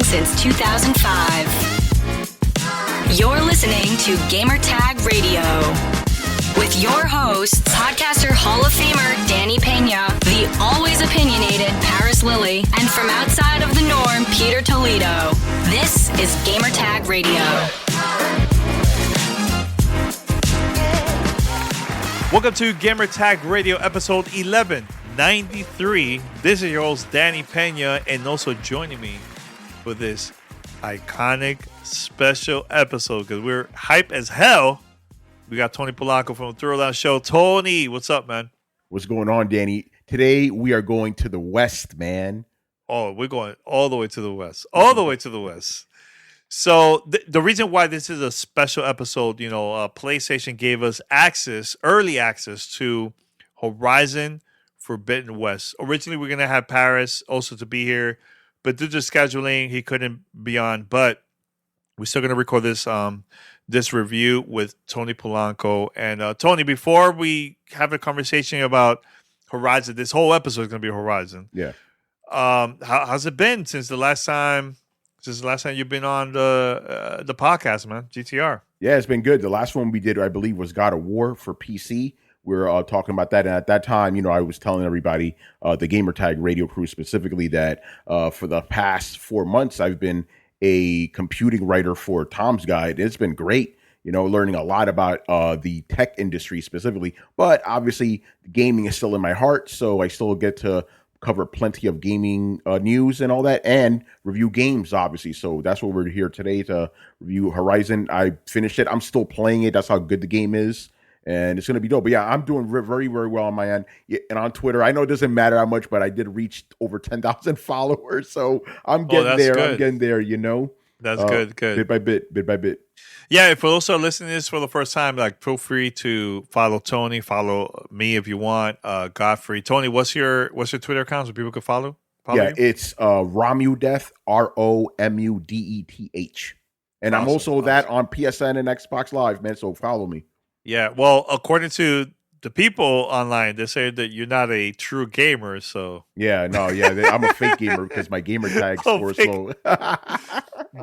since 2005. You're listening to Gamertag Radio with your hosts, podcaster Hall of Famer Danny Pena, the always opinionated Paris Lilly, and from outside of the norm, Peter Toledo. This is Gamertag Radio. Welcome to Gamertag Radio episode 1193. This is your host Danny Pena, and also joining me for this iconic special episode because we're hype as hell. We got Tony Polanco from the Throwdown Show. Tony, what's up, man? What's going on, Danny? Today we are going to the West, man. Oh, we're going all the way to the West. All the way to the West. So the reason why this is a special episode, PlayStation gave us early access to Horizon Forbidden West. Originally, we are going to have Paris also to be here, but due to scheduling, he couldn't be on. But we're still going to record this review with Tony Polanco. And Tony, before we have a conversation about Horizon, this whole episode is going to be Horizon. Yeah. How's it been since the last time you've been on the podcast, man? GTR. Yeah, it's been good. The last one we did, I believe, was God of War for PC. We were talking about that. And at that time, I was telling everybody, the Gamertag Radio crew specifically, that for the past 4 months, I've been a computing writer for Tom's Guide. It's been great, learning a lot about the tech industry specifically. But obviously, gaming is still in my heart, so I still get to cover plenty of gaming news and all that, and review games, obviously. So that's what we're here today, to review Horizon. I finished it. I'm still playing it. That's how good the game is, and it's going to be dope. But yeah, I'm doing very, very well on my end. And on Twitter, I know it doesn't matter how much, but I did reach over 10,000 followers. So I'm getting there. Good. I'm getting there, That's good. Bit by bit. Yeah, if you're also listening to this for the first time, feel free to follow Tony, follow me if you want, Godfrey. Tony, what's your Twitter account so people can follow yeah, you? It's Romudeth, ROMUDETH. And awesome, I'm also that on PSN and Xbox Live, man, so follow me. Yeah, well, according to the people online, they say that you're not a true gamer, so... Yeah, I'm a fake gamer because my gamer tag score is low.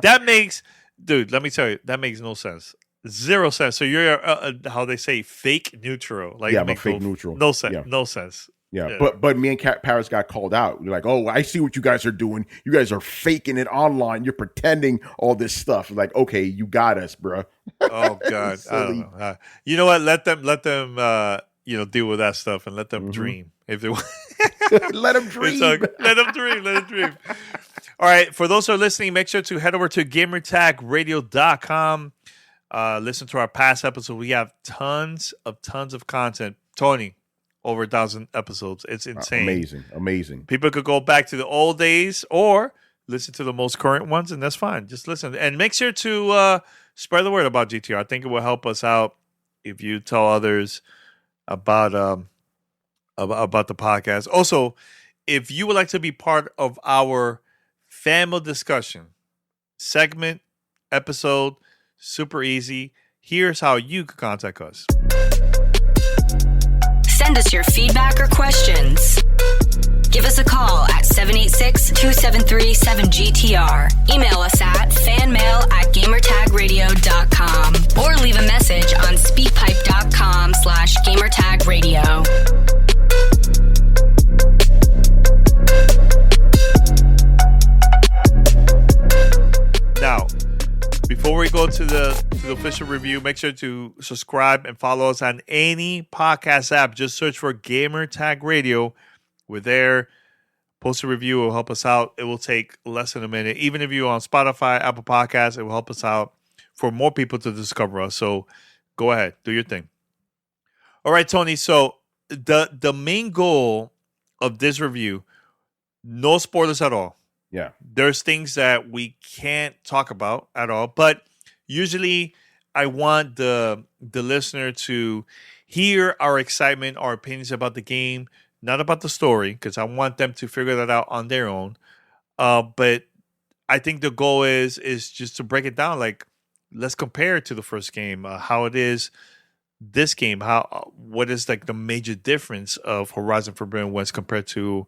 That makes... Dude, let me tell you, that makes no sense. 0 sense. So you're, how they say, fake neutral. I'm a fake neutral. No sense. Yeah. No sense. Yeah, but me and Paris got called out. They're like, "Oh, I see what you guys are doing. You guys are faking it online. You're pretending all this stuff." Like, okay, you got us, bro. Oh God, I don't know. You know what? Let them, deal with that stuff and let them dream if they want. Let them dream. Let them dream. All right, for those who are listening, make sure to head over to gamertagradio.com. Listen to our past episodes. We have tons of content. Tony, over 1,000 episodes. It's insane. Amazing. People could go back to the old days or listen to the most current ones, and that's fine. Just listen. And make sure to spread the word about GTR. I think it will help us out if you tell others about the podcast. Also, if you would like to be part of our family discussion segment, episode, super easy. Here's how you can contact us. Send us your feedback or questions. Give us a call at 786-273-7GTR. Email us at fanmail@gamertagradio.com or leave a message on speakpipe.com/gamertagradio. Now, before we go to the official review, make sure to subscribe and follow us on any podcast app. Just search for Gamertag Radio. We're there. Post a review. It will help us out. It will take less than a minute. Even if you're on Spotify, Apple Podcasts, it will help us out for more people to discover us. So go ahead. Do your thing. All right, Tony. So the main goal of this review, no spoilers at all. Yeah. There's things that we can't talk about at all, but usually I want the listener to hear our excitement, our opinions about the game, not about the story, because I want them to figure that out on their own. But I think the goal is just to break it down. Like, let's compare it to the first game, how it is this game, what is like the major difference of Horizon Forbidden West compared to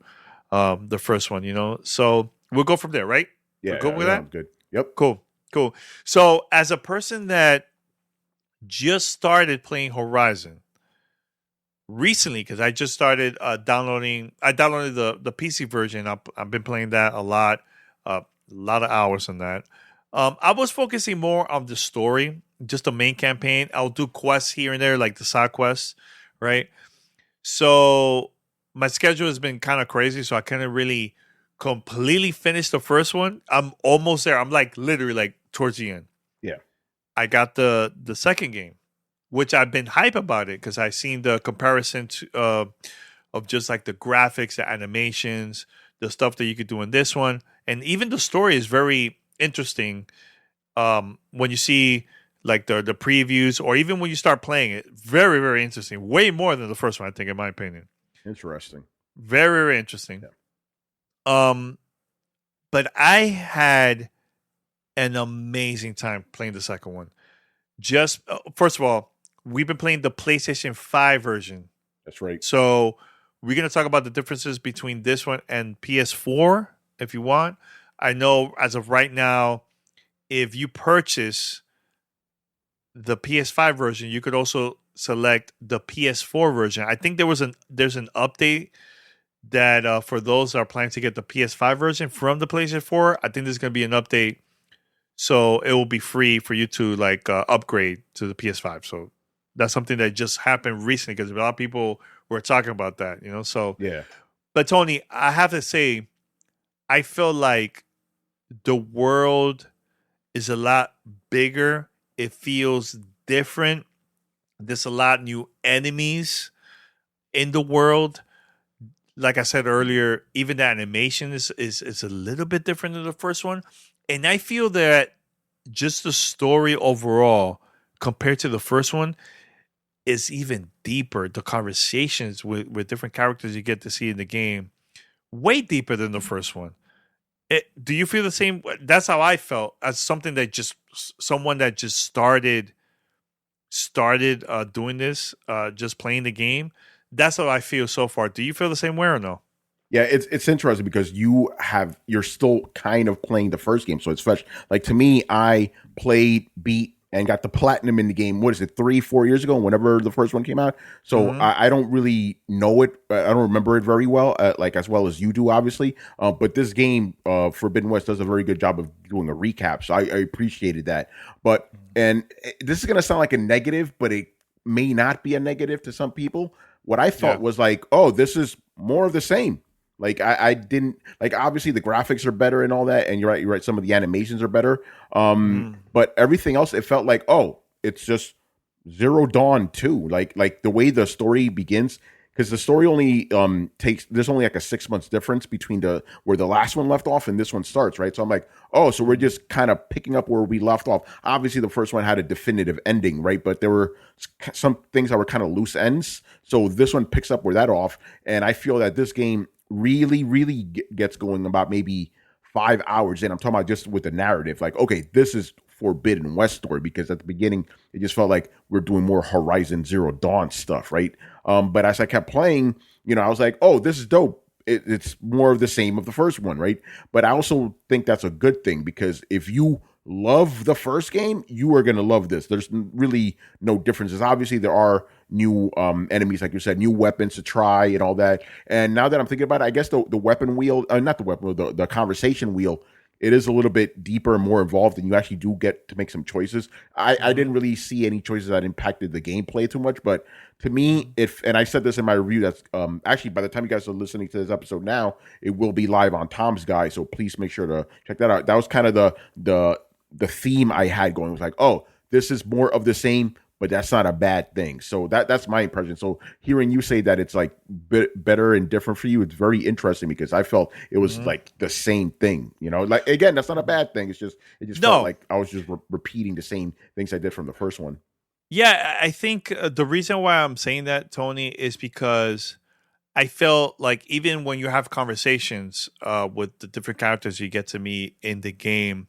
the first one, you know? So we'll go from there, right? Yeah, We're good with that? sounds good. Yep. Cool. So, as a person that just started playing Horizon recently, because I just started downloading, I downloaded the PC version. I've been playing that a lot of hours on that. I was focusing more on the story, just the main campaign. I'll do quests here and there, like the side quests, right? So my schedule has been kind of crazy, so I couldn't really completely finish the first one. I'm almost there. I'm like literally like towards the end. Yeah. I got the second game, which I've been hype about it because I seen the comparison of just like the graphics, the animations, the stuff that you could do in this one, and even the story is very interesting. When you see like the previews, or even when you start playing it, very very interesting. Way more than the first one, I think, in my opinion. Interesting. Very very interesting. Yeah. But I had an amazing time playing the second one. Just first of all, we've been playing the PlayStation 5 version. That's right. So we're going to talk about the differences between this one and PS4 if you want. I know as of right now, if you purchase the PS5 version, you could also select the PS4 version. I think there's an update that for those that are planning to get the PS5 version from the PlayStation 4, I think there's going to be an update, so it will be free for you to like upgrade to the PS5. So that's something that just happened recently because a lot of people were talking about that, you know. So Yeah. but Tony, I have to say, I feel like the world is a lot bigger. It feels different. There's a lot new enemies in the world. Like I said earlier, even the animation is a little bit different than the first one. And I feel that just the story overall, compared to the first one, is even deeper. The conversations with different characters you get to see in the game, way deeper than the first one. Do you feel the same? That's how I felt as someone that just started doing this, just playing the game. That's how I feel so far. Do you feel the same way or no? Yeah, it's interesting because you're still kind of playing the first game, so it's fresh. Like to me, I beat, and got the platinum in the game. What is it, 3-4 years ago? Whenever the first one came out, so I don't really know it. I don't remember it very well, like as well as you do, obviously. But this game, Forbidden West, does a very good job of doing a recap, so I appreciated that. But this is gonna sound like a negative, but it may not be a negative to some people. What I thought was like, oh, this is more of the same. Like I didn't like, obviously the graphics are better and all that, and you're right. Some of the animations are better. But everything else, it felt like, oh, it's just Zero Dawn 2. Like the way the story begins, because the story only there's only like a 6 months difference between where the last one left off and this one starts, right? So I'm like, oh, so we're just kind of picking up where we left off. Obviously, the first one had a definitive ending, right? But there were some things that were kind of loose ends. So this one picks up where that off, and I feel that this game really, really gets going about maybe 5 hours in. I'm talking about just with the narrative. Like, okay, this is Forbidden West story, because at the beginning it just felt like we're doing more Horizon Zero Dawn stuff, right? But as I kept playing, I was like, oh, this is dope. It's more of the same of the first one, right? But I also think that's a good thing, because if you love the first game, you are going to love this. There's really no differences. Obviously, there are new enemies, like you said, new weapons to try and all that. And now that I'm thinking about it, I guess the weapon wheel, not the weapon wheel, the conversation wheel, it is a little bit deeper and more involved, and you actually do get to make some choices. I didn't really see any choices that impacted the gameplay too much, but to me, and I said this in my review, that's actually, by the time you guys are listening to this episode now, it will be live on Tom's Guide, so please make sure to check that out. That was kind of the theme I had going. It was like, oh, this is more of the same, but that's not a bad thing. So that's my impression. So hearing you say that it's like better and different for you, it's very interesting, because I felt it was like the same thing. Like, again, that's not a bad thing. It just felt like I was just repeating the same things I did from the first one. Yeah, I think the reason why I'm saying that, Tony, is because I felt like even when you have conversations with the different characters you get to meet in the game,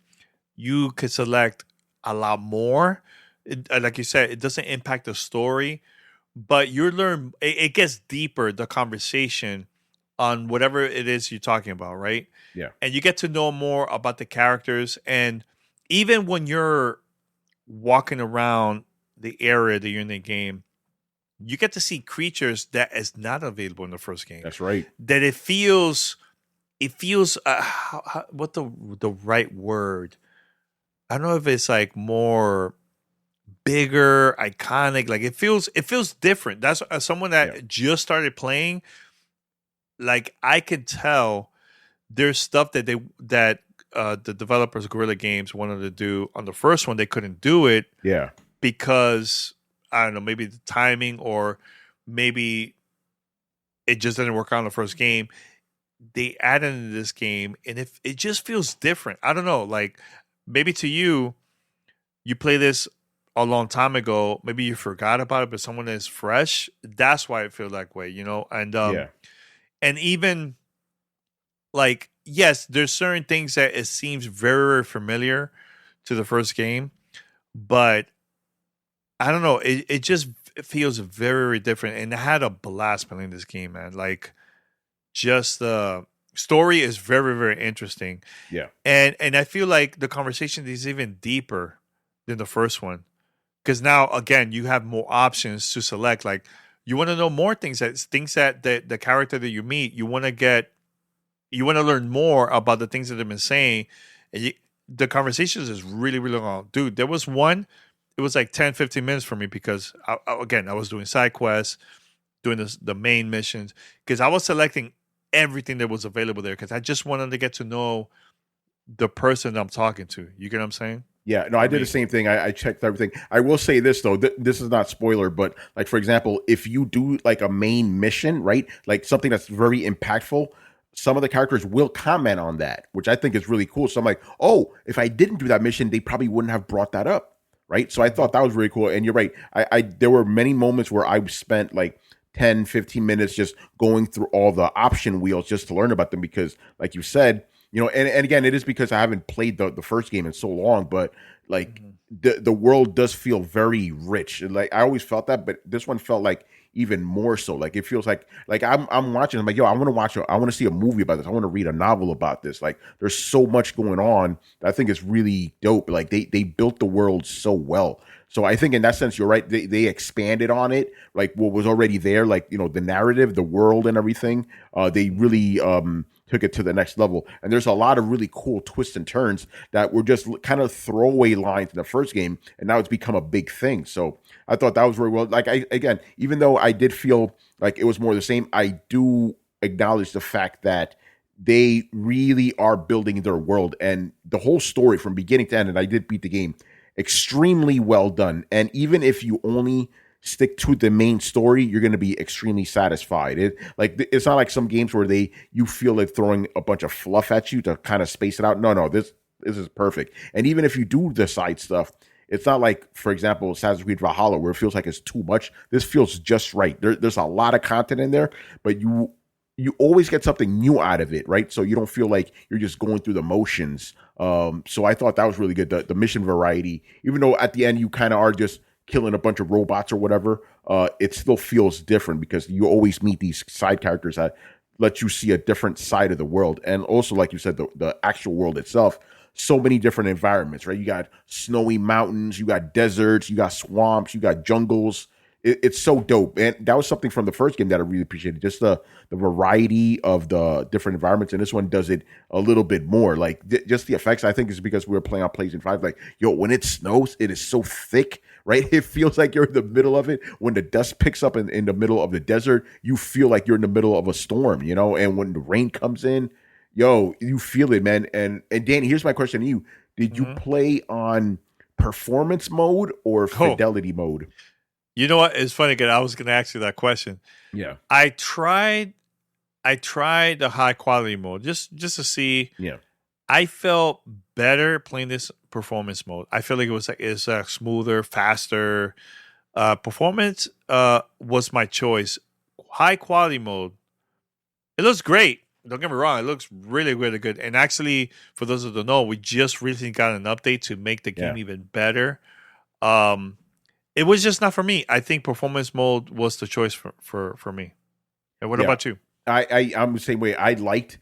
you could select a lot more. Like you said, it doesn't impact the story, but you learn. It gets deeper, the conversation, on whatever it is you're talking about, right? Yeah. And you get to know more about the characters. And even when you're walking around the area that you're in the game, you get to see creatures that is not available in the first game. That's right. That it feels what the right word? I don't know if it's like more bigger, iconic. Like it feels different. That's as someone that just started playing. Like I could tell there's stuff that the developers Guerrilla Games wanted to do on the first one. They couldn't do it. Yeah. Because I don't know, maybe the timing or maybe it just didn't work out in the first game. They added into this game, and if it just feels different. I don't know, like maybe to you play this a long time ago, maybe you forgot about it, but someone that's fresh, that's why it feels that way, you know? And and even like, yes, there's certain things that it seems very, very familiar to the first game, but I don't know, it just feels very, very different. And I had a blast playing this game, man. Like, just the story is very, very interesting. Yeah. And I feel like the conversation is even deeper than the first one. Because now, again, you have more options to select. Like, you want to know more things that the character that you meet, you want to learn more about the things that they've been saying. And the conversations is really, really long. Dude, there was one, it was like 10, 15 minutes for me because, I was doing side quests, doing the main missions, because I was selecting everything that was available there because I just wanted to get to know the person I'm talking to. You get what I'm saying? Yeah, no, I did the same thing. I checked everything. I will say this though, this is not spoiler, but like for example, if you do like a main mission, right, like something that's very impactful, some of the characters will comment on that, which I think is really cool. So I'm like, oh, if I didn't do that mission, they probably wouldn't have brought that up, right? So I thought that was really cool. And you're right, I there were many moments where I spent like 10, 15 minutes just going through all the option wheels just to learn about them because, like you said, you know, and again, it is because I haven't played the first game in so long, but like the world does feel very rich. And like I always felt that, but this one felt like even more so. Like it feels like I'm watching. I'm like, yo, I want to see a movie about this. I want to read a novel about this. Like there's so much going on that I think is really dope. Like they built the world so well. So I think in that sense, you're right. They expanded on it, like what was already there, like, you know, the narrative, the world and everything. They really took it to the next level. And there's a lot of really cool twists and turns that were just kind of throwaway lines in the first game. And now it's become a big thing. So I thought that was very well. Like, again, even though I did feel like it was more the same, I do acknowledge the fact that they really are building their world and the whole story from beginning to end. And I did beat the game. Extremely well done. And even if you only stick to the main story, you're going to be extremely satisfied. It's not like some games where you feel like throwing a bunch of fluff at you to kind of space it out. No, this is perfect. And even if you do the side stuff, it's not like, for example, Assassin's Creed Valhalla, where it feels like it's too much. This feels just right. There's a lot of content in there, but you always get something new out of it, right? So you don't feel like you're just going through the motions. So I thought that was really good. The mission variety, even though at the end you kind of are just killing a bunch of robots or whatever, it still feels different because you always meet these side characters that let you see a different side of the world. And also, like you said, the actual world itself, so many different environments, right? You got snowy mountains, you got deserts, you got swamps, you got jungles. It's so dope. And that was something from the first game that I really appreciated. Just the variety of the different environments. And this one does it a little bit more. Like just the effects, I think is because we were playing on PlayStation 5. Like, yo, when it snows, it is so thick, right? It feels like you're in the middle of it. When the dust picks up in the middle of the desert, you feel like you're in the middle of a storm, you know? And when the rain comes in, yo, you feel it, man. And Danny, here's my question to you. Did you play on performance mode or fidelity mode? You know what? It's funny because I was going to ask you that question. Yeah. I tried the high quality mode just to see. Yeah. I felt better playing this performance mode. I feel like it's smoother, faster. Performance was my choice. High quality mode. It looks great. Don't get me wrong. It looks really, really good. And actually, for those who don't know, we just recently got an update to make the game even better. It was just not for me. I think performance mode was the choice for me. And what about you? I'm the same way. I liked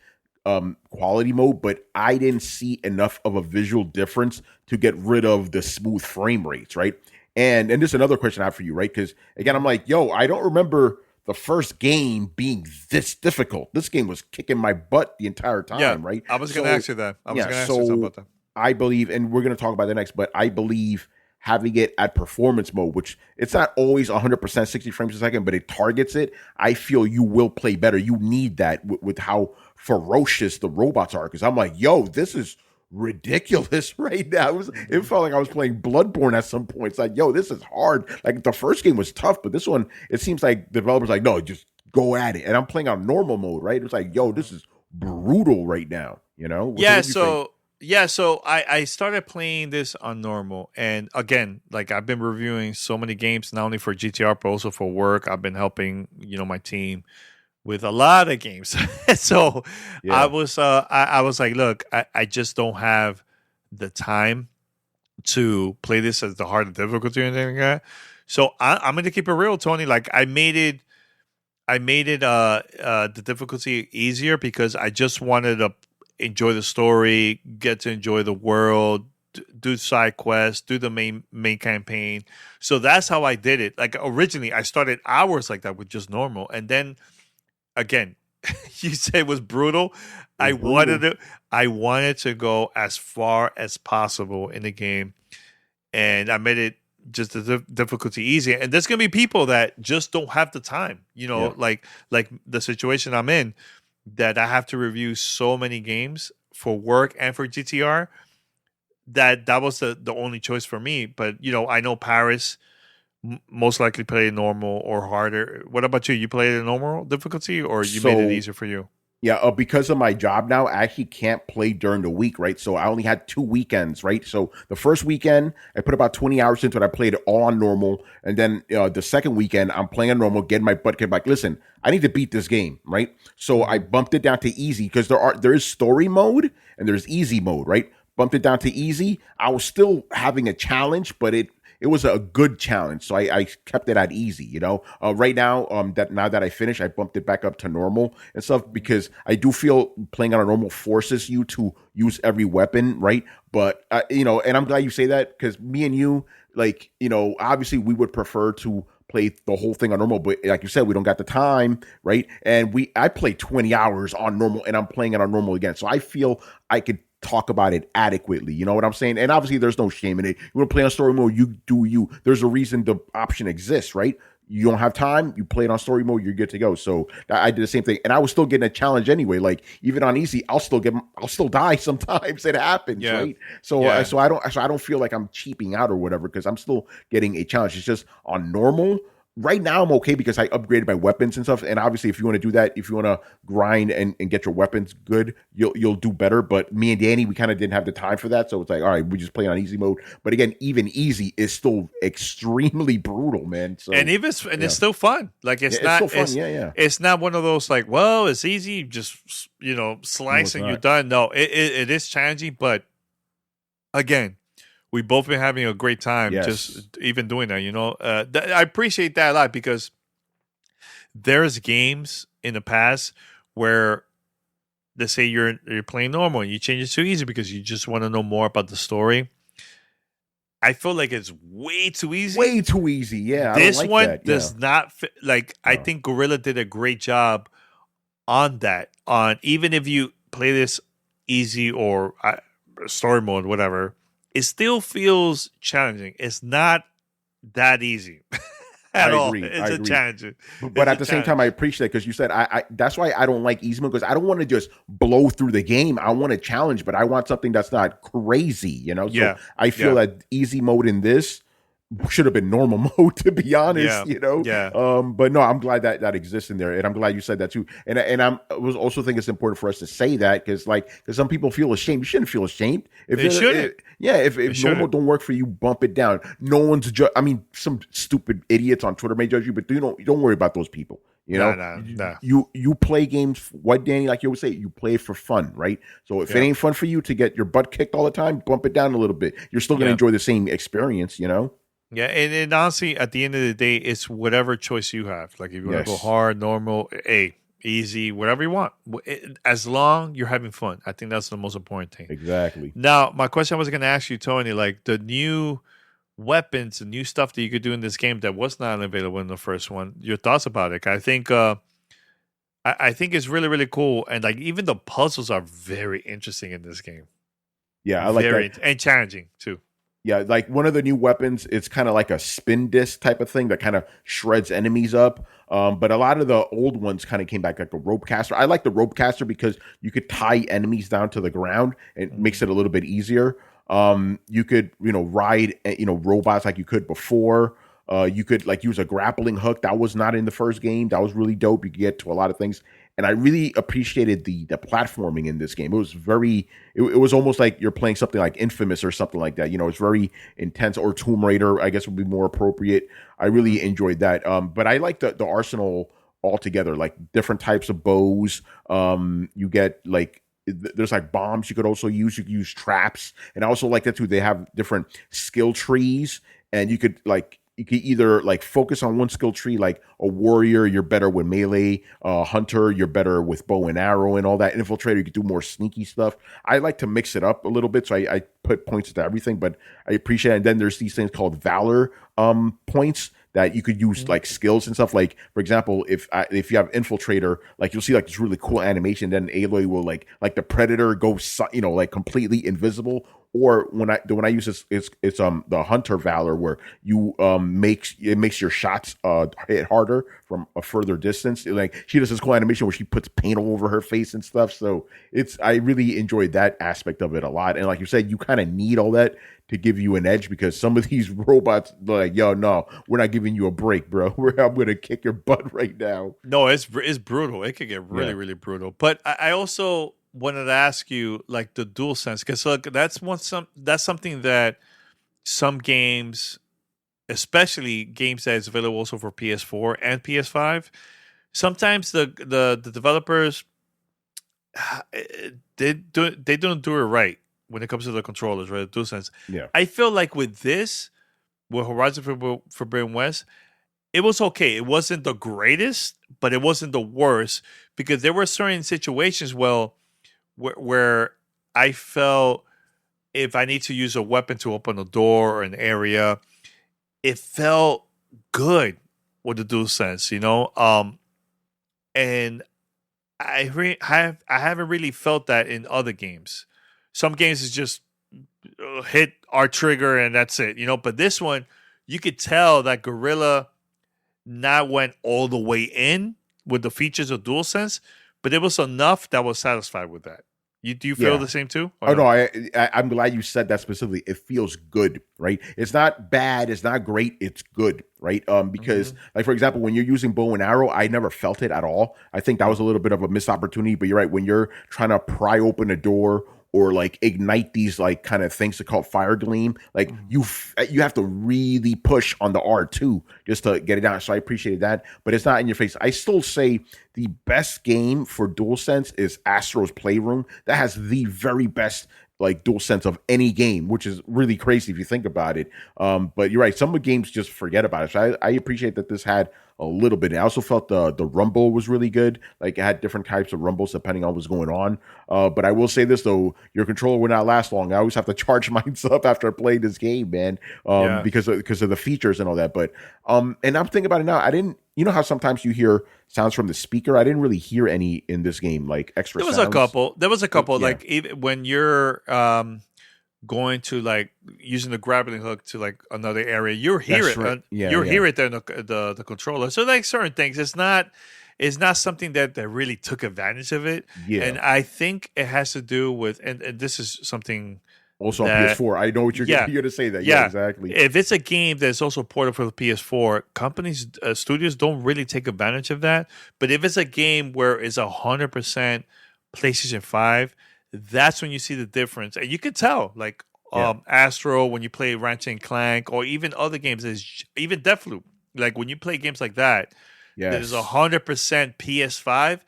quality mode, but I didn't see enough of a visual difference to get rid of the smooth frame rates, right? And this is another question I have for you, right? Because again, I'm like, yo, I don't remember the first game being this difficult. This game was kicking my butt the entire time, right? I was going to ask you that. I was going to ask you something about that. I believe, and we're going to talk about that next, but I believe having it at performance mode, which it's not always 100% 60 frames a second, but it targets it, I feel you will play better. You need that with how ferocious the robots are. Because I'm like, yo, this is ridiculous right now. It felt like I was playing Bloodborne at some point. It's like, yo, this is hard. Like the first game was tough, but this one, it seems like developers like, no, just go at it. And I'm playing on normal mode, right? It's like, yo, this is brutal right now, you know? So I started playing this on normal, and again, like I've been reviewing so many games, not only for GTR but also for work. I've been helping my team with a lot of games. So I was like, look, I just don't have the time to play this as the hard difficulty or anything like that. So I'm gonna keep it real, Tony. Like I made it the difficulty easier because I just wanted to enjoy the story, get to enjoy the world, do side quests, do the main campaign. So that's how I did it. Like originally I started hours like that with just normal. And then again, you said it was brutal. I wanted to go as far as possible in the game. And I made it just the difficulty easy. And there's going to be people that just don't have the time, like the situation I'm in, that I have to review so many games for work and for GTR that was the only choice for me. But, I know Paris most likely played normal or harder. What about you? You played a normal difficulty or you made it easier for you? Yeah, because of my job now, I actually can't play during the week, right? So I only had 2 weekends, right? So the first weekend, I put about 20 hours into it. I played it all on normal. And then the second weekend, I'm playing on normal, getting my butt kicked. Like, listen, I need to beat this game, right? So I bumped it down to easy because there is story mode and there's easy mode, right? Bumped it down to easy. I was still having a challenge, but it was a good challenge, so I kept it at easy. Right now, now that I finished, I bumped it back up to normal and stuff because I do feel playing on a normal forces you to use every weapon, right? But and I'm glad you say that because me and you, like, obviously we would prefer to play the whole thing on normal, but like you said, we don't got the time, right? And I played 20 hours on normal, and I'm playing it on normal again, so I feel I could talk about it adequately. You know what I'm saying? And obviously there's no shame in it. You want to play on story mode, you do you. There's a reason the option exists, right? You don't have time, you play it on story mode, you're good to go. So I did the same thing. And I was still getting a challenge anyway. Like even on easy, I'll still die sometimes. It happens, right? So I don't feel like I'm cheaping out or whatever because I'm still getting a challenge. It's just on normal. Right now, I'm okay because I upgraded my weapons and stuff. And obviously, if you want to do that, if you want to grind and get your weapons good, you'll do better. But me and Danny, we kind of didn't have the time for that. So it's like, all right, we just play on easy mode. But again, even easy is still extremely brutal, man. So it's still fun. Like it's not still fun. It's not one of those like, well, it's easy, just slice and you're done. No, it is challenging, but again, we both been having a great time just even doing that, I appreciate that a lot because there's games in the past where they say you're playing normal and you change it to easy because you just want to know more about the story. I feel like it's way too easy. Way too easy, yeah. This one does not fit. Like, I think Guerrilla did a great job on that. On even if you play this easy or story mode, whatever, it still feels challenging. It's not that easy at all. It's a challenge. But at the same time, I appreciate it because you said I that's why I don't like easy mode because I don't want to just blow through the game. I want a challenge, but I want something that's not crazy, So I feel that easy mode in this should have been normal mode, to be honest, but no, I'm glad that exists in there, and I'm glad you said that too. And I was also think it's important for us to say that because some people feel ashamed. You shouldn't feel ashamed. If normal don't work for you, bump it down. No one's some stupid idiots on Twitter may judge you, but you don't worry about those people. No. You play games. What, Danny? Like you always say, you play for fun, right? So if it ain't fun for you to get your butt kicked all the time, bump it down a little bit. You're still gonna enjoy the same experience, Yeah, and honestly, at the end of the day, it's whatever choice you have. Like if you want to go hard, normal, hey, easy, whatever you want. As long you're having fun. I think that's the most important thing. Exactly. Now, my question I was going to ask you, Tony, like the new weapons, the new stuff that you could do in this game that was not available in the first one. Your thoughts about it? I think I think it's really, really cool. And like even the puzzles are very interesting in this game. Yeah, I like that. And challenging too. Yeah, like one of the new weapons, it's kind of like a spin disc type of thing that kind of shreds enemies up. But a lot of the old ones kind of came back, like a rope caster. I like the rope caster because you could tie enemies down to the ground. It makes it a little bit easier. You could, ride, robots like you could before. You could like use a grappling hook that was not in the first game. That was really dope. You could get to a lot of things, and I really appreciated the platforming in this game. It was it was almost like you're playing something like Infamous or something like that. It's very intense, or Tomb Raider, I guess would be more appropriate. I really enjoyed that. But I like the arsenal altogether, like different types of bows. You get like. There's like bombs you could also use. You could use traps, and I also like that too. They have different skill trees, and you could either like focus on one skill tree, like a warrior, you're better with melee. Hunter, you're better with bow and arrow and all that. Infiltrator, you could do more sneaky stuff. I like to mix it up a little bit, so I put points to everything, but I appreciate it. And then there's these things called valor points that you could use like skills and stuff. Like for example, if you have infiltrator, like you'll see like this really cool animation. Then Aloy will like the predator go like completely invisible. Or when I use this, it's the hunter valor where you makes your shots hit harder from a further distance. Like she does this cool animation where she puts paint all over her face and stuff. So I really enjoyed that aspect of it a lot. And like you said, you kind of need all that to give you an edge, because some of these robots like, yo, no, we're not giving you a break, bro. I'm gonna kick your butt right now. No, it's brutal. It could get really, really brutal. But I also wanted to ask you like the DualSense, because look, that's something that some games, especially games that is available also for PS4 and PS5, sometimes the developers they don't do it right when it comes to the controllers, right? The DualSense. Yeah, I feel like with Horizon Forbidden West, it was okay. It wasn't the greatest, but it wasn't the worst, because there were certain situations where I felt if I need to use a weapon to open a door or an area, it felt good with the DualSense, and I haven't really felt that in other games. Some games is just hit our trigger and that's it, But this one, you could tell that Guerrilla not went all the way in with the features of DualSense, but it was enough that was satisfied with that. Do you feel the same too? Oh no, I'm glad you said that specifically. It feels good, right? It's not bad, it's not great, it's good, right? Because like for example, when you're using bow and arrow, I never felt it at all. I think that was a little bit of a missed opportunity. But you're right, when you're trying to pry open a door or like ignite these like kind of things called fire gleam, like you have to really push on the R2 just to get it down. So I appreciated that, but it's not in your face. I still say the best game for DualSense is Astro's Playroom. That has the very best like DualSense of any game, which is really crazy if you think about it. But you're right, some of the games just forget about it. So I appreciate that this had a little bit. I also felt the rumble was really good. Like it had different types of rumbles depending on what's going on. But I will say this though, your controller will not last long. I always have to charge mine up after I play this game, man. Because of the features and all that. But and I'm thinking about it now. I didn't. You know how sometimes you hear sounds from the speaker? I didn't really hear any in this game, like extra sounds. There was a couple. Like even when you're going to like using the grappling hook to like another area, you hear it. Right. Hear it there in the controller. So like certain things, it's not something that really took advantage of it. Yeah. And I think it has to do with, and this is something also on PS4. I know what you're going to say that. Yeah, exactly. If it's a game that's also ported for the PS4, companies, studios don't really take advantage of that. But if it's a game where it's 100% PlayStation 5, that's when you see the difference. And you could tell, like Astro, when you play Ratchet and Clank, or even other games, even Deathloop. Like when you play games like that, that is 100% PS5,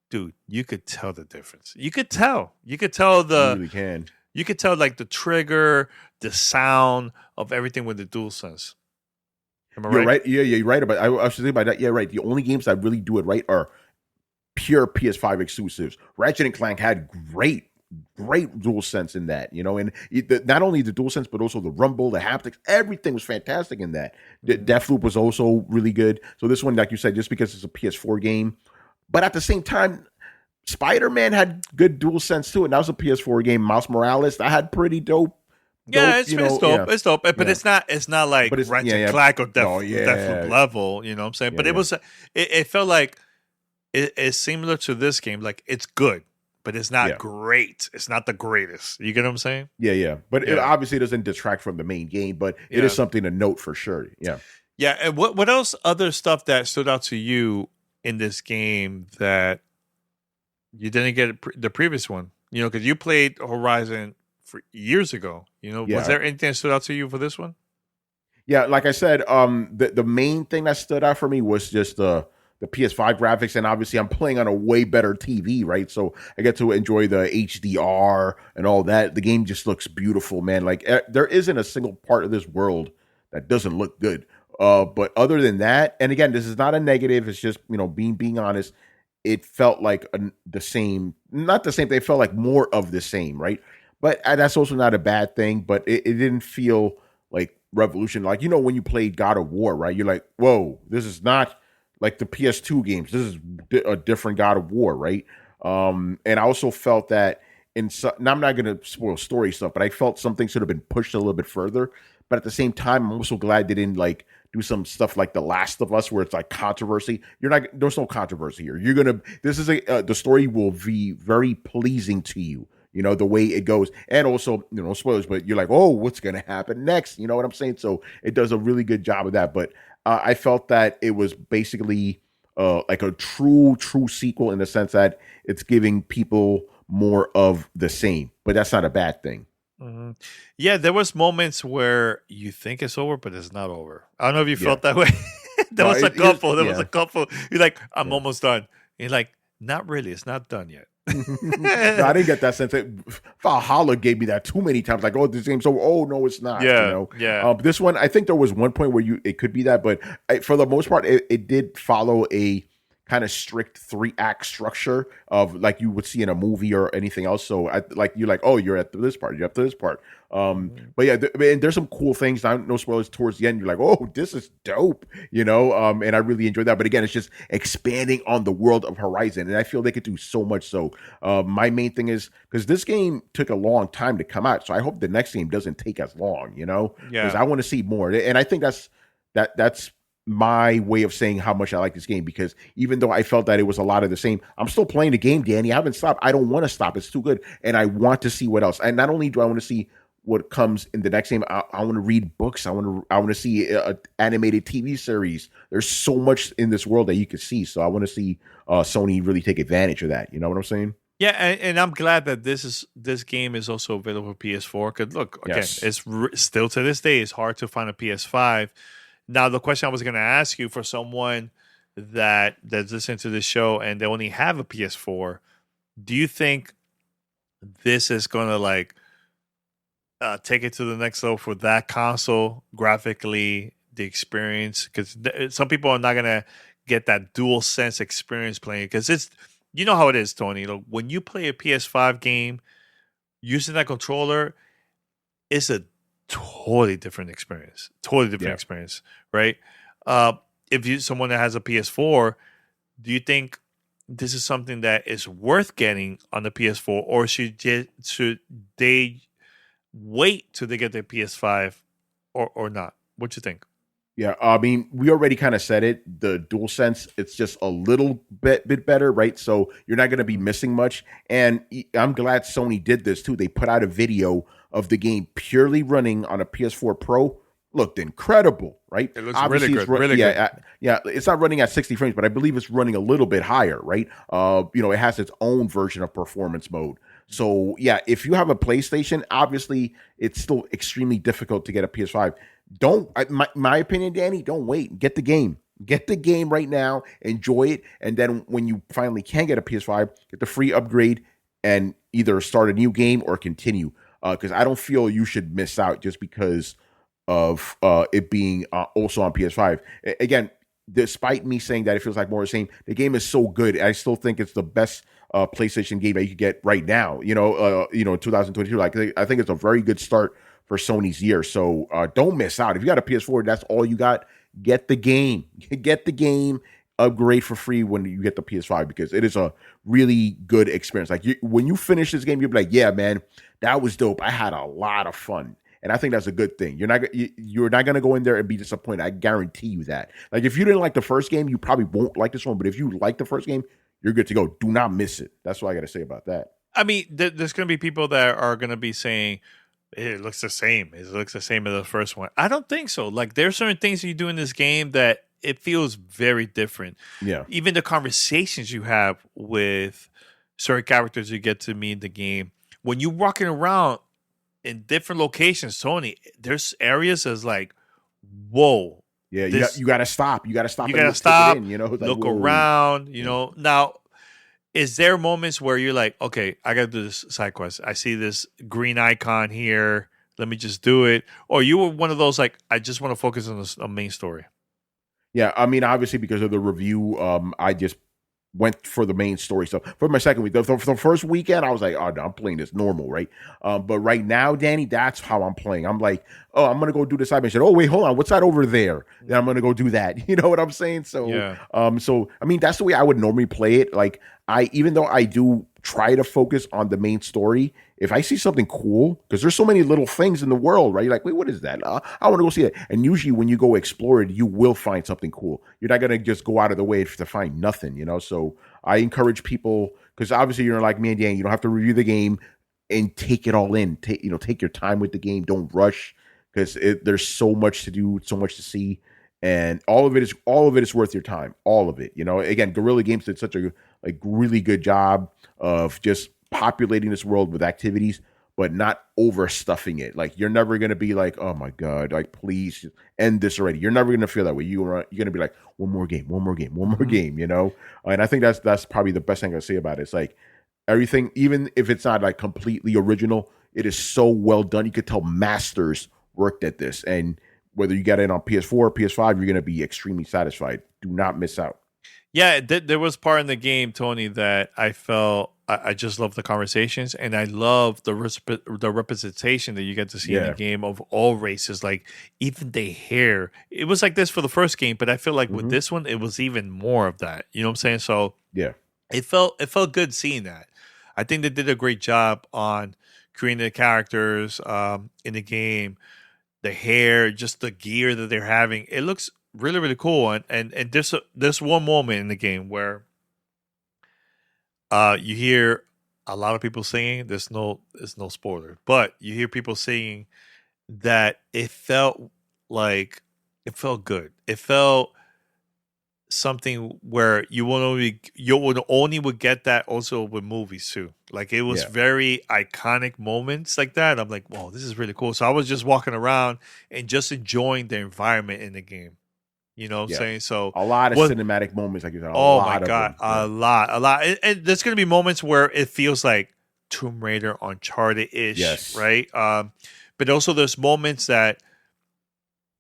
dude, you could tell the difference. You could tell the... You really can. You could tell like the trigger, the sound of everything with the DualSense. Am I right? You're right. Yeah, you're right about. I was thinking about that. Yeah, right. The only games that really do it right are pure PS5 exclusives. Ratchet and Clank had great DualSense in that, and not only the DualSense, but also the rumble, the haptics, everything was fantastic in that. Deathloop was also really good. So this one, like you said, just because it's a PS4 game, but at the same time, Spider-Man had good DualSense too, and that was a PS4 game. Miles Morales, that had pretty dope. Yeah, it's dope. Yeah. It's dope, but it's not like Ratchet and Clank or Deathloop level. You know what I'm saying? But it was, it felt like it's similar to this game. Like it's good, but it's not great. It's not the greatest. You get what I'm saying? Yeah. But it obviously doesn't detract from the main game, but it is something to note for sure. Yeah. Yeah. And what else? Other stuff that stood out to you in this game that you didn't get the previous one? Because you played Horizon for years ago. Was there anything that stood out to you for this one? Yeah, like I said, the main thing that stood out for me was just the PS5 graphics, and obviously I'm playing on a way better TV, right? So I get to enjoy the HDR and all that. The game just looks beautiful, man. Like there isn't a single part of this world that doesn't look good. But other than that, and again, this is not a negative. It's just being honest. It felt like the same, not the same thing. It felt like more of the same, right? But that's also not a bad thing. But it didn't feel like revolution. Like when you played God of War, right? You're like, whoa, this is not like the PS2 games. This is a different God of War, right? And I also felt that now I'm not going to spoil story stuff, but I felt something should have been pushed a little bit further. But at the same time, I'm also glad they didn't do some stuff like The Last of Us, where it's like controversy. There's no controversy here. The story will be very pleasing to you, the way it goes. And also, spoilers, but you're like, oh, what's going to happen next? You know what I'm saying? So it does a really good job of that. But I felt that it was basically like a true sequel in the sense that it's giving people more of the same, but that's not a bad thing. Mm-hmm. Yeah, there was moments where you think it's over, but it's not over. I don't know if you felt that way. There was a couple. You're like, I'm almost done. You're like, not really. It's not done yet. No, I didn't get that sense. Valhalla gave me that too many times. Like, oh, this game's over. Oh, no, it's not. Yeah. This one, I think there was one point where it could be that, but for the most part, it did follow a kind of strict 3-act structure of like you would see in a movie or anything else. So you're like, oh, you're at this part, you're up to this part. But yeah, there's some cool things. No spoilers towards the end. You're like, oh, this is dope, and I really enjoyed that. But again, it's just expanding on the world of Horizon, and I feel they could do so much. So my main thing is, because this game took a long time to come out, so I hope the next game doesn't take as long, because I want to see more. And I think that's my way of saying how much I like this game, because even though I felt that it was a lot of the same, I'm still playing the game, Danny. I haven't stopped. I don't want to stop. It's too good. And I want to see what else. And not only do I want to see what comes in the next game, I want to read books. I want to see an animated TV series. There's so much in this world that you can see. So I want to see Sony really take advantage of that. You know what I'm saying? Yeah, and I'm glad that this game is also available for PS4. Because look, again, it's still to this day, it's hard to find a PS5. Now, the question I was going to ask you, for someone that's listening to this show and they only have a PS4, do you think this is going to take it to the next level for that console graphically, the experience? Because some people are not going to get that DualSense experience playing, because it's, how it is, Tony. When you play a PS5 game using that controller, it's a totally different experience. Experience, right? If someone that has a PS4, do you think this is something that is worth getting on the PS4, or should they wait till they get their PS5 or not? What you think? Yeah, I mean, we already kind of said it. The DualSense, it's just a little bit better, right? So you're not going to be missing much. And I'm glad Sony did this too. They put out a video of the game purely running on a PS4 Pro. Looked incredible, right? It looks really good. Really good. Yeah, it's not running at 60 frames, but I believe it's running a little bit higher, right? It has its own version of performance mode. So yeah, if you have a PlayStation, obviously it's still extremely difficult to get a PS5. My opinion, Danny, don't wait. Get the game. Get the game right now. Enjoy it. And then when you finally can get a PS5, get the free upgrade and either start a new game or continue. Because I don't feel you should miss out just because of it being also on PS5. Again, despite me saying that it feels like more of the same, the game is so good. I still think it's the best PlayStation game that you could get right now. 2022. Like I think it's a very good start for Sony's year. So don't miss out. If you got a PS4, that's all you got. Get the game. Get the game. Upgrade for free when you get the PS5 because it is a really good experience. Like when you finish this game, you'll be like, "Yeah, man, that was dope. I had a lot of fun." And I think that's a good thing. You're not going to go in there and be disappointed. I guarantee you that. Like if you didn't like the first game, you probably won't like this one. But if you like the first game, you're good to go. Do not miss it. That's what I got to say about that. I mean, there's going to be people that are going to be saying it looks the same. It looks the same as the first one. I don't think so. Like there's certain things you do in this game that it feels very different. Yeah. Even the conversations you have with certain characters you get to meet in the game. When you're walking around in different locations, Tony, there's areas that's like, whoa. Yeah, you got to stop. You got to stop. You got to stop. In, like, look whoa. around. Now, is there moments where you're like, okay, I got to do this side quest. I see this green icon here. Let me just do it. Or you were one of those like, I just want to focus on the main story. Yeah, I mean, obviously because of the review, I just went for the main story. So for my second week, for the first weekend, I was like, oh, no, I'm playing this normal, right? But right now, Danny, that's how I'm playing. I'm like, oh, I'm going to go do the side mission. Oh, wait, hold on. What's that over there? Then I'm going to go do that. You know what I'm saying? So, yeah. I mean, that's the way I would normally play it. Like even though I do try to focus on the main story, if I see something cool, because there's so many little things in the world, right? You're like, wait, what is that? I want to go see it. And usually when you go explore it, you will find something cool. You're not going to just go out of the way to find nothing, So I encourage people, because obviously you're like me and Dan, you don't have to review the game and take it all in. Take your time with the game. Don't rush, because there's so much to do, so much to see. And all of it is worth your time. All of it, Again, Guerrilla Games did such a really good job of just populating this world with activities, but not overstuffing it. Like you're never gonna be like, oh my god, like please end this already. You're never gonna feel that way. You're gonna be like, one more game, And I think that's probably the best thing I can say about it. It's like everything, even if it's not like completely original, it is so well done. You could tell masters worked at this, and whether you get it on PS4 or PS5, you're gonna be extremely satisfied. Do not miss out. Yeah, there was part in the game, Tony, that I felt I just love the conversations, and I love the representation that you get to see in the game of all races, like even the hair. It was like this for the first game, but I feel like with this one, it was even more of that. You know what I'm saying? So yeah, it felt good seeing that. I think they did a great job on creating the characters in the game, the hair, just the gear that they're having. It looks really, really cool. And there's one moment in the game where you hear a lot of people singing. There's no spoiler, but you hear people singing that it felt good. It felt something where you would only get that also with movies too. Like it was very iconic moments like that. I'm like, whoa, this is really cool. So I was just walking around and just enjoying the environment in the game. You know what I'm saying? So a lot of cinematic moments, like you said. Oh my God, a lot. And there's going to be moments where it feels like Tomb Raider, Uncharted-ish, right? But also there's moments that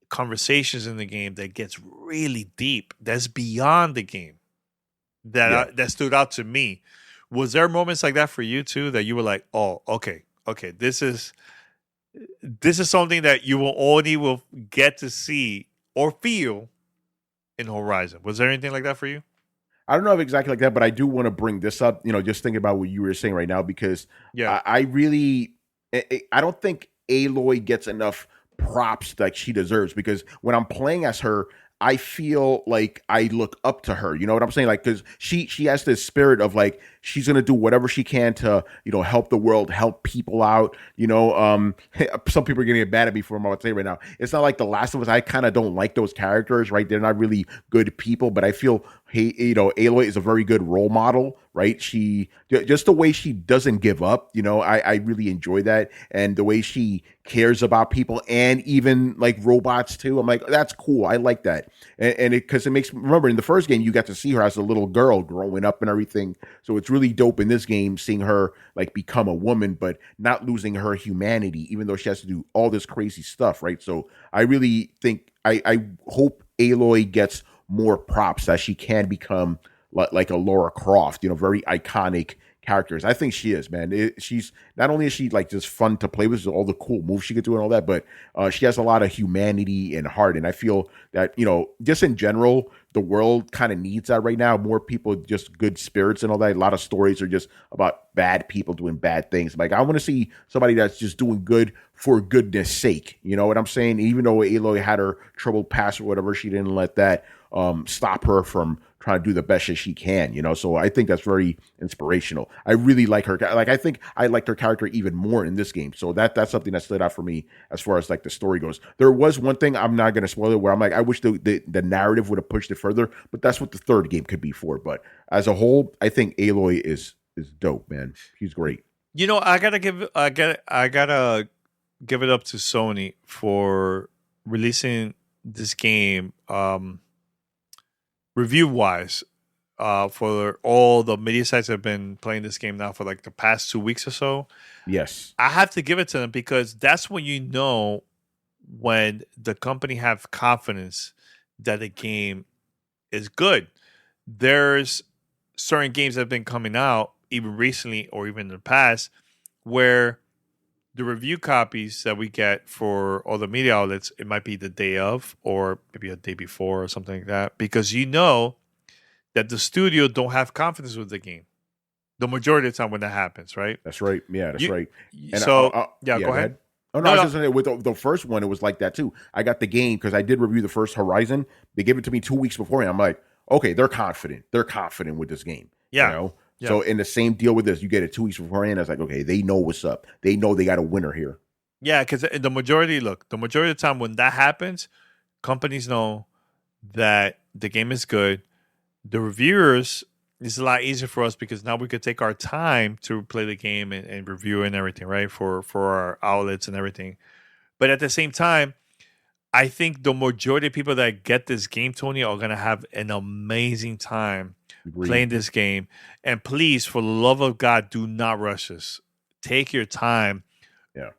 conversations in the game that gets really deep. That's beyond the game. That stood out to me. Was there moments like that for you too? That you were like, oh, okay, this is something that you will get to see or feel in Horizon. Was there anything like that for you? I don't know if exactly like that, but I do want to bring this up, just thinking about what you were saying right now, because I don't think Aloy gets enough props like she deserves, because when I'm playing as her, I feel like I look up to her. You know what I'm saying? Like, because she has this spirit of like, she's going to do whatever she can to, help the world, help people out. Some people are going to get mad at me for what I'm about to say right now. It's not like The Last of Us. I kind of don't like those characters, right? They're not really good people, but I feel, Aloy is a very good role model, right? She, just the way she doesn't give up, I really enjoy that. And the way she cares about people and even like robots too. I'm like, that's cool. I like that. And because it makes, remember in the first game, you got to see her as a little girl growing up and everything. So it's really dope in this game, seeing her like become a woman, but not losing her humanity, even though she has to do all this crazy stuff, right? So I really think, I hope Aloy gets more props that she can become like a Laura Croft, very iconic characters. I think she is, man. She's not only is she like just fun to play with, all the cool moves she could do and all that, but she has a lot of humanity and heart. And I feel that just in general, the world kind of needs that right now. More people, just good spirits and all that. A lot of stories are just about bad people doing bad things. Like I want to see somebody that's just doing good for goodness sake. You know what I'm saying? Even though Aloy had her troubled past or whatever, she didn't let that stop her from trying to do the best as she can, so I think that's very inspirational. I really like her. Like, I think I liked her character even more in this game. So that's something that stood out for me as far as like the story goes. There was one thing, I'm not going to spoil it, where I'm like, I wish the narrative would have pushed it further, but that's what the third game could be for. But as a whole, I think Aloy is dope, man. She's great. I gotta give it up to Sony for releasing this game, review wise, for all the media sites that have been playing this game now for like the past 2 weeks or so. Yes, I have to give it to them because that's when when the company have confidence that the game is good. There's certain games that have been coming out even recently or even in the past where the review copies that we get for all the media outlets, it might be the day of or maybe a day before or something like that, because that the studio don't have confidence with the game the majority of the time when that happens, right? That's right. Yeah, that's right. And so, go ahead. Oh, no, I was just saying, with the first one, it was like that too. I got the game because I did review the first Horizon. They gave it to me 2 weeks beforehand. I'm like, okay, they're confident. They're confident with this game. Yeah. Yeah. So in the same deal with this, you get it 2 weeks beforehand. I was like, okay, they know what's up. They know they got a winner here. Yeah, because the majority of the time when that happens, companies know that the game is good. The reviewers, it's a lot easier for us because now we could take our time to play the game and review and everything, right? For our outlets and everything. But at the same time, I think the majority of people that get this game, Tony, are going to have an amazing time playing this game. And please, for the love of God, do not rush this. Take your time. Yeah.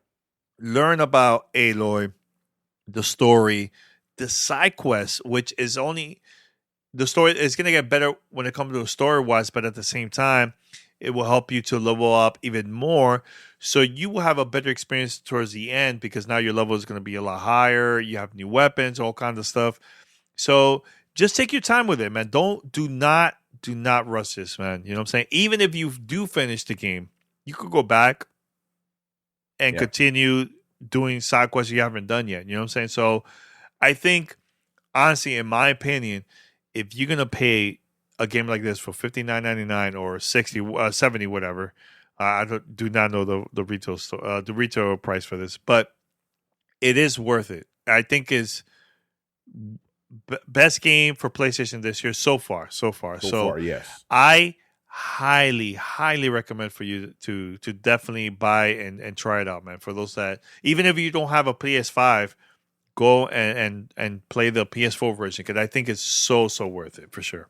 Learn about Aloy, the story, the side quest, which is only... The story is going to get better when it comes to the story-wise, but at the same time, it will help you to level up even more. So you will have a better experience towards the end because now your level is going to be a lot higher. You have new weapons, all kinds of stuff. So just take your time with it, man. Do not rush this, man. You know what I'm saying? Even if you do finish the game, you could go back and continue doing side quests you haven't done yet. You know what I'm saying? So I think, honestly, in my opinion, if you're going to pay a game like this for $59.99 or $70, whatever, I do not know the retail price for this, but it is worth it. I think is best game for PlayStation this year so far. So far, yes. I highly recommend for you to definitely buy and try it out, man. For those that, even if you don't have a PS5, go and play the PS4 version because I think it's so worth it for sure.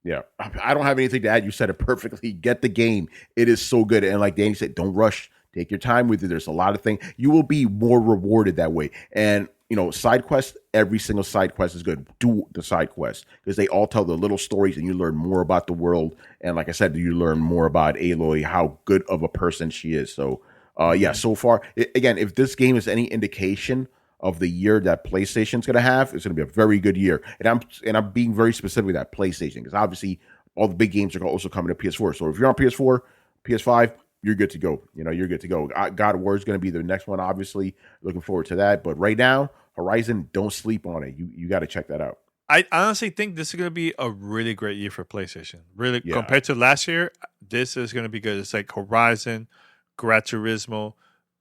Yeah, I don't have anything to add. You said it perfectly. Get the game. It is so good. And like Danny said, don't rush. Take your time with it. There's a lot of things. You will be more rewarded that way. And, side quests, every single side quest is good. Do the side quests because they all tell the little stories and you learn more about the world. And like I said, you learn more about Aloy, how good of a person she is. So, so far, again, if this game is any indication of the year that PlayStation's going to have, it's going to be a very good year. And I'm being very specific with that PlayStation because obviously all the big games are also coming to PS4. So if you're on PS4, PS5, you're good to go. You're good to go. God of War is going to be the next one, obviously. Looking forward to that. But right now, Horizon, don't sleep on it. You got to check that out. I honestly think this is going to be a really great year for PlayStation. Really, compared to last year, this is going to be good. It's like Horizon, Gran Turismo,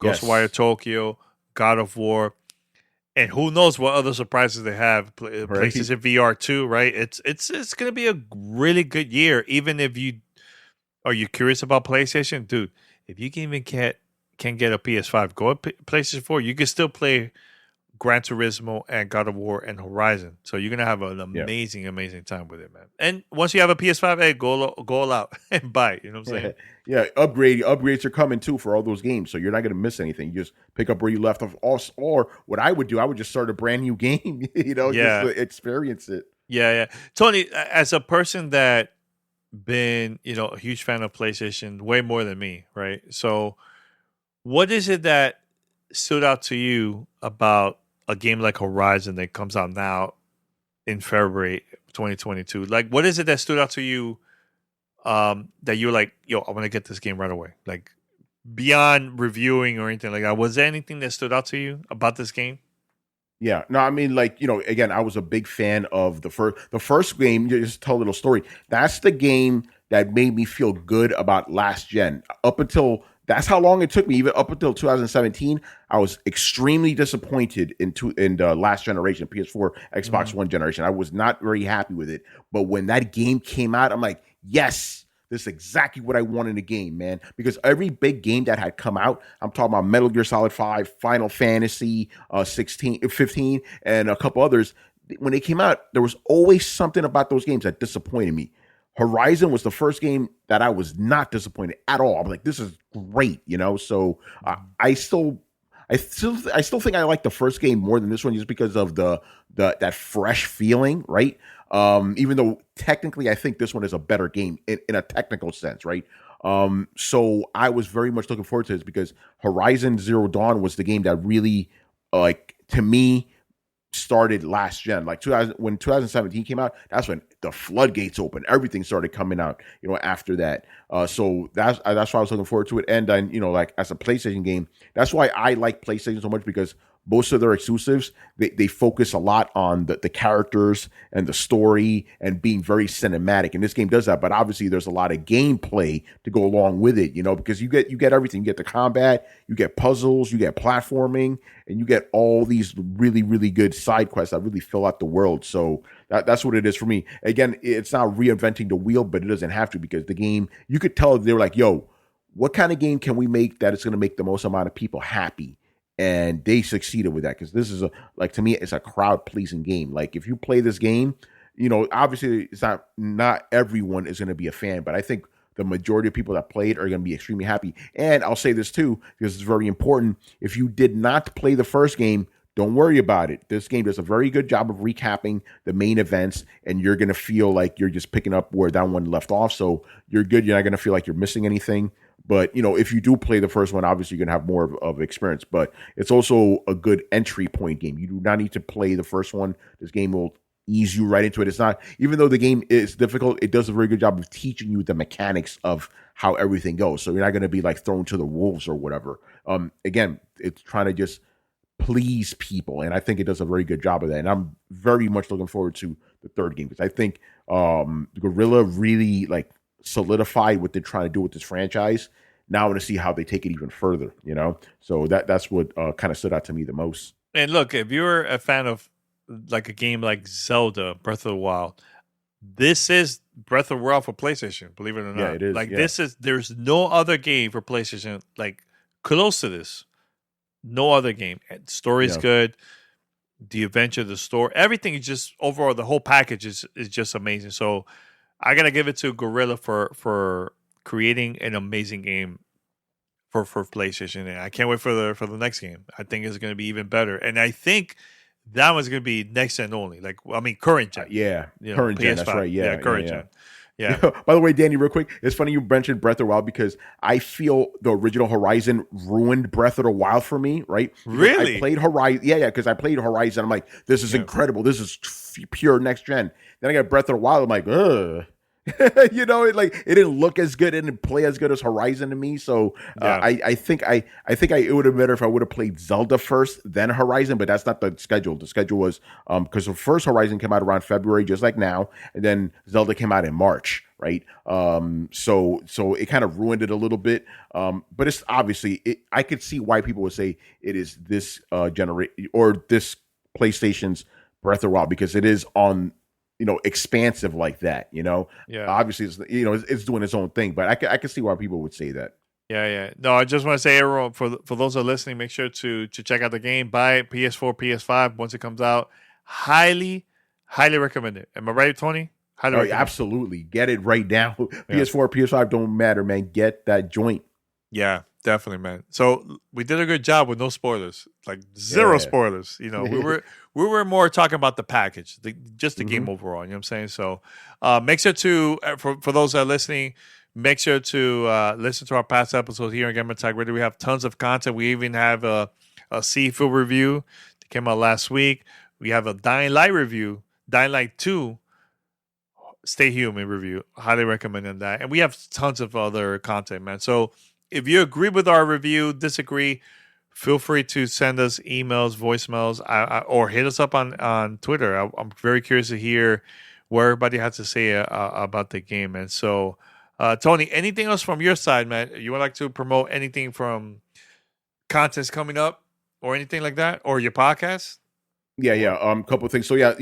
Ghostwire Tokyo, God of War. And who knows what other surprises they have? PlayStation VR 2, right? It's going to be a really good year. Even if are you curious about PlayStation, dude? If you can get a PS5, go to PlayStation 4. You can still play Gran Turismo and God of War and Horizon. So you're gonna have an amazing time with it, man. And once you have a PS5, hey, go all out and buy it. You know what I'm saying? Yeah, upgrades are coming too for all those games, so you're not gonna miss anything. You just pick up where you left off. Or what I would do, I would just start a brand new game. Just to experience it. Yeah. Tony, as a person that been, a huge fan of PlayStation, way more than me, right? So, what is it that stood out to you about a game like Horizon that comes out now in February 2022? Like, what is it that stood out to you that you're like, yo, I want to get this game right away? Like, beyond reviewing or anything like that, was there anything that stood out to you about this game? Yeah, no, I mean, like, again, I was a big fan of the first game. Just tell a little story. That's the game that made me feel good about last gen. Up until that's how long it took me. Even up until 2017, I was extremely disappointed in the last generation, PS4, Xbox One generation. I was not very happy with it. But when that game came out, I'm like, yes. This is exactly what I want in a game, man. Because every big game that had come out, I'm talking about Metal Gear Solid 5, Final Fantasy 15, and a couple others. When they came out, there was always something about those games that disappointed me. Horizon was the first game that I was not disappointed at all. I'm like, this is great, So I still think I like the first game more than this one, just because of the that fresh feeling, right? Even though technically I think this one is a better game in a technical sense, right? So I was very much looking forward to this because Horizon Zero Dawn was the game that really, to me, started last gen. Like when 2017 came out, that's when the floodgates opened. Everything started coming out, after that. So that's why I was looking forward to it. And then, like as a PlayStation game, that's why I like PlayStation so much, because most of their exclusives, they focus a lot on the characters and the story and being very cinematic. And this game does that, but obviously there's a lot of gameplay to go along with it, because you get everything. You get the combat, you get puzzles, you get platforming, and you get all these really, really good side quests that really fill out the world. So that's what it is for me. Again, it's not reinventing the wheel, but it doesn't have to, because the game, you could tell they were like, yo, what kind of game can we make that is going to make the most amount of people happy? And they succeeded with that, because this is to me, it's a crowd pleasing game. Like if you play this game, obviously it's not everyone is going to be a fan, but I think the majority of people that played are going to be extremely happy. And I'll say this too, because it's very important. If you did not play the first game, don't worry about it. This game does a very good job of recapping the main events, and you're going to feel like you're just picking up where that one left off. So you're good. You're not going to feel like you're missing anything. But, if you do play the first one, obviously you're going to have more of experience. But it's also a good entry point game. You do not need to play the first one. This game will ease you right into it. It's not, even though the game is difficult, it does a very good job of teaching you the mechanics of how everything goes. So you're not going to be like thrown to the wolves or whatever. Again, it's trying to just please people. And I think it does a very good job of that. And I'm very much looking forward to the third game, because I think Guerrilla really solidified what they're trying to do with this franchise. Now I want to see how they take it even further, So that's what kind of stood out to me the most. And look, if you're a fan of like a game like Zelda Breath of the Wild, this is Breath of the Wild for PlayStation, believe it or not. Yeah, it is. There's no other game for PlayStation like close to this. No other game. Story's good. The adventure, the story, everything is just overall, the whole package is just amazing. So I gotta give it to Guerrilla for creating an amazing game for PlayStation. And I can't wait for the next game. I think it's gonna be even better. And I think that one's gonna be next gen only. Current gen. Current gen. That's right. Yeah, current gen. Yeah. By the way, Danny, real quick, it's funny you mentioned Breath of the Wild, because I feel the original Horizon ruined Breath of the Wild for me, right? Really? I played Horizon. Yeah, because I played Horizon. I'm like, this is incredible. This is pure next gen. Then I got Breath of the Wild. I'm like, ugh. It didn't look as good, it didn't play as good as Horizon to me. So I think it would have been better if I would have played Zelda first, then Horizon. But that's not the schedule. The schedule was because the first Horizon came out around February, just like now, and then Zelda came out in March, right? So it kind of ruined it a little bit. But it's obviously I could see why people would say it is this generation or this PlayStation's Breath of the Wild, because it is on expansive like that, obviously it's, it's doing its own thing, but I can see why people would say that. Yeah. No, I just want to say, everyone, for those who are listening, make sure to check out the game, buy it, PS4, PS5, once it comes out. Highly recommend it. Am I right, Tony? Highly recommend. Absolutely. Get it right now. PS4, PS5 don't matter, man. Get that joint. Yeah. Definitely, man. So we did a good job with no spoilers, like zero Yeah. spoilers. You know, we were more talking about the package, just the Mm-hmm. game overall. You know what I'm saying? So make sure to for those that are listening, make sure to listen to our past episodes here on Gamer Tag Radio. We have tons of content. We even have a seafood review that came out last week. We have a Dying Light review, Dying Light 2. Stay Human review. Highly recommend that. And we have tons of other content, man. So if you agree with our review, disagree, feel free to send us emails, voicemails, or hit us up on Twitter. I'm very curious to hear what everybody has to say about the game, man. So, Tony, anything else from your side, man? You would like to promote anything from contents coming up or anything like that? Or your podcast? Yeah. Couple of things. So yeah,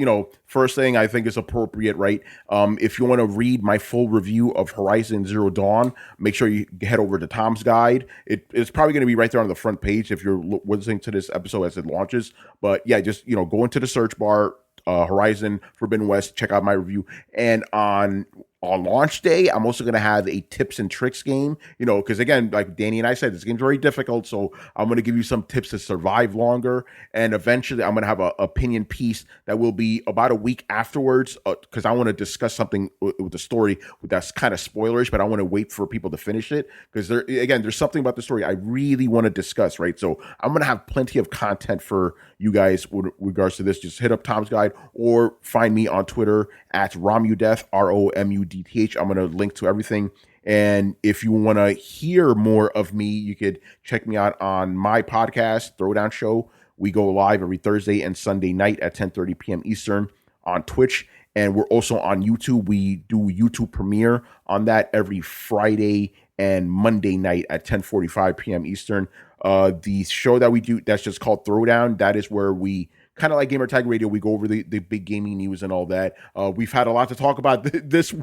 first thing I think is appropriate, right? If you want to read my full review of Horizon Zero Dawn, make sure you head over to Tom's Guide. It's probably going to be right there on the front page if you're listening to this episode as it launches. But yeah, just go into the search bar, Horizon Forbidden West, check out my review, and on launch day, I'm also going to have a tips and tricks game, because again, like Danny and I said, this game's very difficult. So I'm going to give you some tips to survive longer. And eventually I'm going to have an opinion piece that will be about a week afterwards, because I want to discuss something with the story that's kind of spoilerish, but I want to wait for people to finish it. Because there's something about the story I really want to discuss, right? So I'm going to have plenty of content for you guys with regards to this. Just hit up Tom's Guide or find me on Twitter at Romudeth, ROMUDTH. I'm going to link to everything. And if you want to hear more of me, you could check me out on my podcast, Throwdown Show. We go live every Thursday and Sunday night at 10:30 p.m. Eastern on Twitch. And we're also on YouTube. We do YouTube premiere on that every Friday and Monday night at 10:45 p.m. Eastern. The show that we do, that's just called Throwdown. That is where we, kind of like Gamer Tag Radio, we go over the big gaming news and all that. We've had a lot to talk about this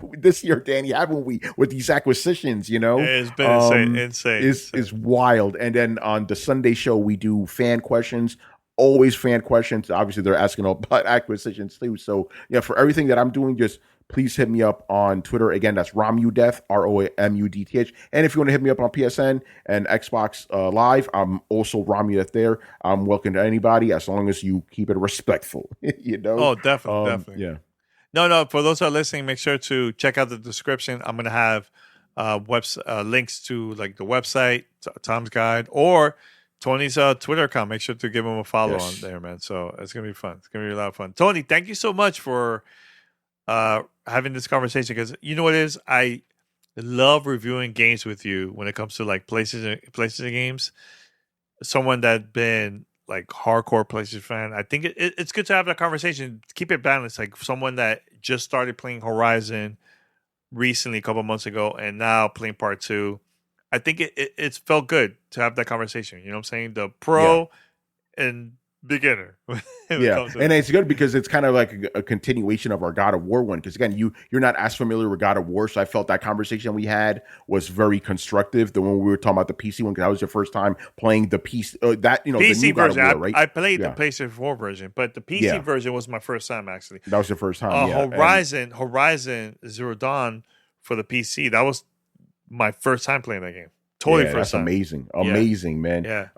year, Danny, haven't we? With these acquisitions, It's been insane. It's wild. And then on the Sunday show, we do fan questions. Always fan questions. Obviously, they're asking about acquisitions too. So yeah, for everything that I'm doing, just please hit me up on Twitter. Again, that's Romudeth, ROMUDTH. And if you want to hit me up on PSN and Xbox Live, I'm also Romudeth there. I'm welcome to anybody as long as you keep it respectful. Oh, definitely. Yeah. No. For those who are listening, make sure to check out the description. I'm going to have links to like the website, Tom's Guide, or Tony's Twitter account. Make sure to give him a follow on there, man. So it's going to be fun. It's going to be a lot of fun. Tony, thank you so much for having this conversation, because you know what it is? I love reviewing games with you when it comes to like PlayStation games. Someone that's been like hardcore PlayStation fan. I think it's good to have that conversation. Keep it balanced. Like someone that just started playing Horizon recently, a couple months ago, and now playing Part 2. I think it's felt good to have that conversation. You know what I'm saying? The pro and beginner. Yeah, and it's good because it's kind of like a continuation of our God of War one. Because again, you're not as familiar with God of War, so I felt that conversation we had was very constructive. The one we were talking about the PC one, because that was your first time playing the PC. PC the new God version. of War, right? I played the PlayStation 4 version, but the PC version was my first time actually. That was your first time. Horizon Zero Dawn for the PC. That was my first time playing that game. Totally first time. Amazing, man. Yeah.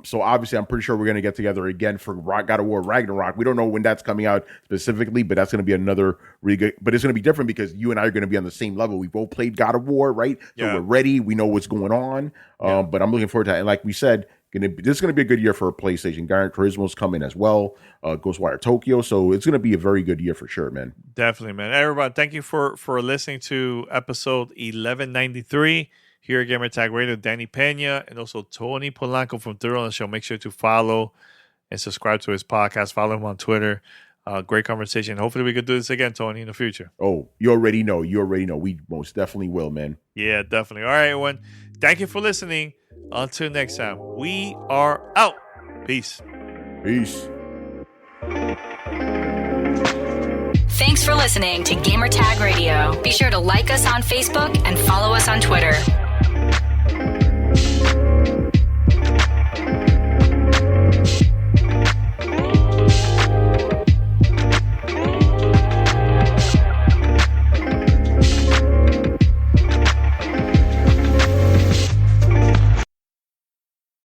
So obviously, I'm pretty sure we're gonna get together again for God of War Ragnarok. We don't know when that's coming out specifically, but that's gonna be another really good. But it's gonna be different because you and I are gonna be on the same level. We both played God of War, right? So we're ready. We know what's going on. But I'm looking forward to that. And like we said, this is gonna be a good year for PlayStation. Gran Turismo's coming as well. Ghostwire Tokyo. So it's gonna be a very good year for sure, man. Definitely, man. Everybody, thank you for listening to episode 1193. Here at Gamer Tag Radio, Danny Pena and also Tony Polanco from Thrill on the Show. Make sure to follow and subscribe to his podcast. Follow him on Twitter. Great conversation. Hopefully we could do this again, Tony, in the future. Oh, you already know. We most definitely will, man. Yeah, definitely. All right, everyone. Thank you for listening. Until next time, we are out. Peace. Peace. Thanks for listening to Gamer Tag Radio. Be sure to like us on Facebook and follow us on Twitter.